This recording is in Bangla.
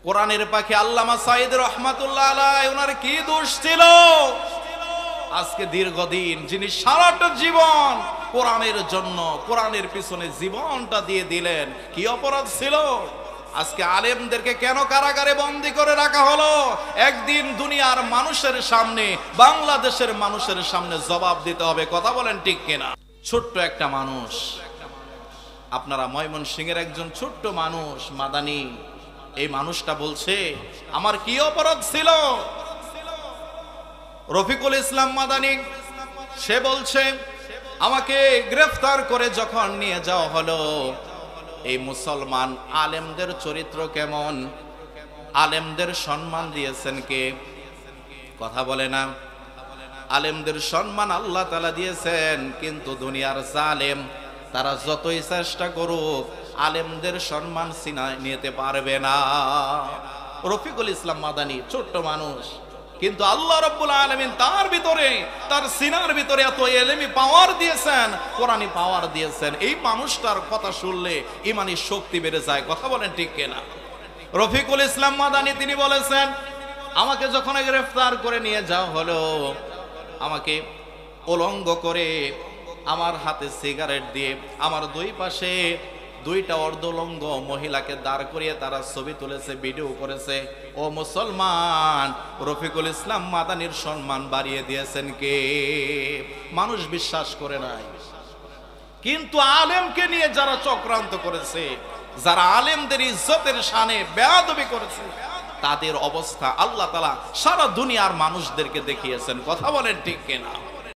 কোরআনের পাখি আল্লামা সাঈদ রহমাতুল্লাহ আলাইহি ওনার কি দোষ ছিল? আজকে দীর্ঘদিন যিনি সারাটা জীবন কোরআনের জন্য কোরআনের পিছনে জীবনটা দিয়ে দিলেন, কি অপরাধ ছিল? আজকে আলেমদেরকে কেন কারাগারে বন্দী করে রাখা হলো? একদিন দুনিয়ার মানুষের সামনে, বাংলাদেশের মানুষের সামনে জবাব দিতে হবে। কথা বলেন ঠিক কিনা? ছোট্ট একটা মানুষ, আপনারা ময়মনসিংহের একজন ছোট্ট মানুষ মাদানী, এই মানুষটা বলছে আমার কি অপরাধ ছিল? রফিকুল ইসলাম মাদানী সে বলছে আমাকে গ্রেফতার করে যখন নিয়ে যাওয়া হলো, এই মুসলমান আলেমদের চরিত্র কেমন, আলেমদের সম্মান দিয়েছেন কে? কথা বলে না। আলেমদের সম্মান আল্লাহ তাআলা দিয়েছেন, কিন্তু দুনিয়ার জালেম তারা যতই চেষ্টা করুক আলেমদের সম্মান ছিনিয়ে নিতে পারবে না। রফিকুল ইসলাম মাদানী ছোট্ট মানুষ, কিন্তু আল্লাহ রাব্বুল আলামিন তার ভিতরে, তার সিনার ভিতরে এত ইলমি পাওয়ার দিয়েছেন, কোরআনি পাওয়ার দিয়েছেন। এই মানুষটার কথা শুনলে ঈমানি শক্তি বেড়ে যায়। কথা বলেন ঠিক কিনা? রফিকুল ইসলাম মাদানী তিনি বলেছেন আমাকে যখন গ্রেফতার করে নিয়ে যাওয়া হলো, আমাকে উলঙ্গ করে আমার হাতে সিগারেট দিয়ে আমার দুই পাশে দুইটা অর্ধলঙ্গ মহিলাকে দাঁড় করিয়ে তারা ছবি তুলেছে, ভিডিও করেছে। ও মুসলমান, রফিকুল ইসলাম মাদানীর সম্মান বাড়িয়ে দিয়েছেন কে? মানুষ বিশ্বাস করে নাই। কিন্তু আলেমকে নিয়ে যারা চক্রান্ত করেছে, যারা আলেমদের ইজ্জতের শানে বেয়াদবি করেছে, তাদের অবস্থা আল্লাহ তাআলা সারা দুনিয়ার মানুষদেরকে দেখিয়েছেন। কথা বলেন ঠিক কিনা?